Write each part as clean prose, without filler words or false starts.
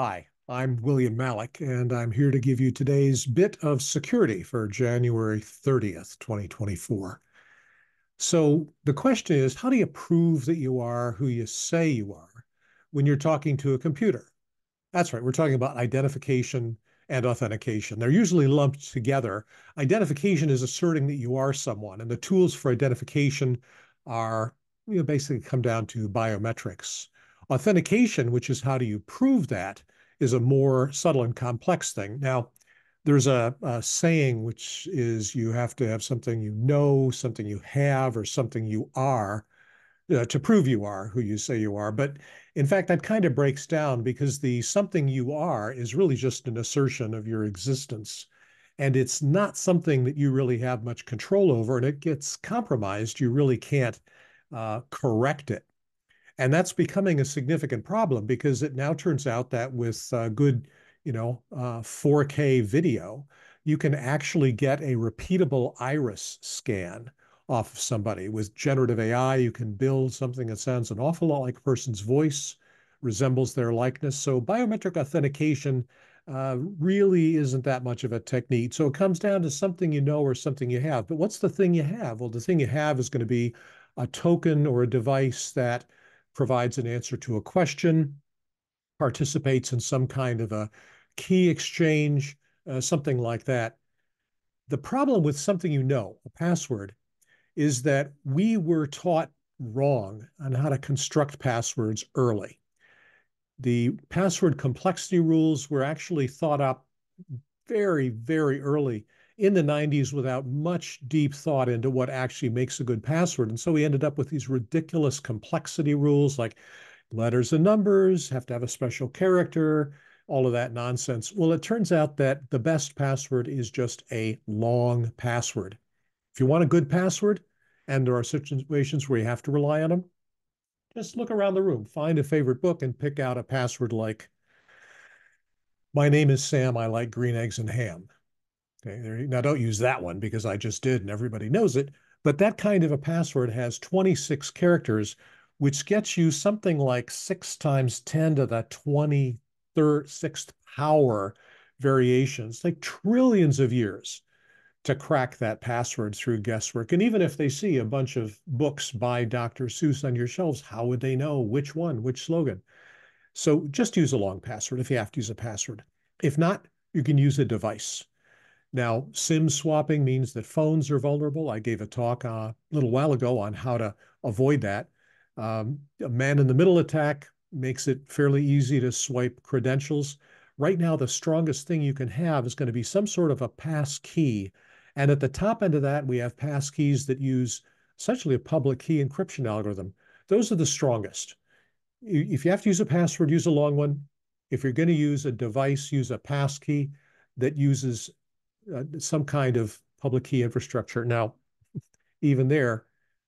Hi, I'm William Malik, and I'm here to give you today's bit of security for January 30th, 2024. So the question is, how do you prove that you are who you say you are when you're talking to a computer? That's right. We're talking about identification and authentication. They're usually lumped together. Identification is asserting that you are someone, and the tools for identification are, basically come down to biometrics. Authentication, which is how do you prove that, is a more subtle and complex thing. Now, there's a saying which is you have to have something you know, something you have, or something you are to prove you are who you say you are. But in fact, that kind of breaks down because the something you are is really just an assertion of your existence. And it's not something that you really have much control over, and it gets compromised. You really can't correct it. And that's becoming a significant problem because it now turns out that with good, 4K video, you can actually get a repeatable iris scan off of somebody. With generative AI, you can build something that sounds an awful lot like a person's voice, resembles their likeness. So biometric authentication really isn't that much of a technique. So it comes down to something you know or something you have. But what's the thing you have? Well, the thing you have is going to be a token or a device that provides an answer to a question, participates in some kind of a key exchange, something like that. The problem with something you know, a password, is that we were taught wrong on how to construct passwords early. The password complexity rules were actually thought up very, very early in the 90s without much deep thought into what actually makes a good password. And so we ended up with these ridiculous complexity rules like letters and numbers, have to have a special character, all of that nonsense. Well, it turns out that the best password is just a long password. If you want a good password, and there are situations where you have to rely on them, just look around the room, find a favorite book, and pick out a password like, "My name is Sam, I like green eggs and ham." Okay, now don't use that one because I just did and everybody knows it. But that kind of a password has 26 characters, which gets you something like 6 times 10 to the 26th power variations, like trillions of years to crack that password through guesswork. And even if they see a bunch of books by Dr. Seuss on your shelves, how would they know which one, which slogan? So just use a long password if you have to use a password. If not, you can use a device. Now, SIM swapping means that phones are vulnerable. I gave a talk a little while ago on how to avoid that. A man-in-the-middle attack makes it fairly easy to swipe credentials. Right now, the strongest thing you can have is going to be some sort of a pass key. And at the top end of that, we have pass keys that use essentially a public key encryption algorithm. Those are the strongest. If you have to use a password, use a long one. If you're going to use a device, use a pass key that uses some kind of public key infrastructure. Now, even there,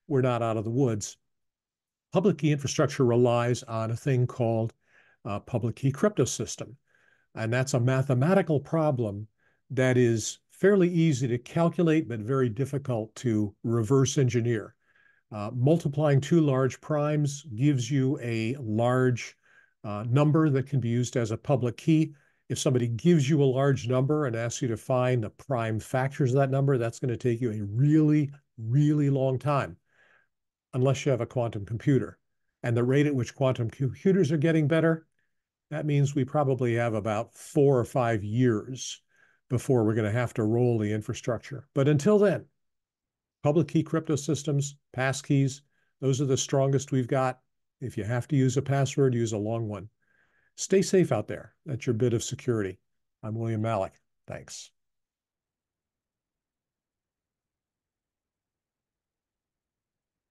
we're not out of the woods. Public key infrastructure relies on a thing called public key crypto system. And that's a mathematical problem that is fairly easy to calculate, but very difficult to reverse engineer. Multiplying two large primes gives you a large number that can be used as a public key. If somebody gives you a large number and asks you to find the prime factors of that number, that's going to take you a really, really long time, unless you have a quantum computer. And the rate at which quantum computers are getting better, that means we probably have about 4 or 5 years before we're going to have to roll the infrastructure. But until then, public key crypto systems, passkeys, those are the strongest we've got. If you have to use a password, use a long one. Stay safe out there. That's your bit of security. I'm William Malik. Thanks.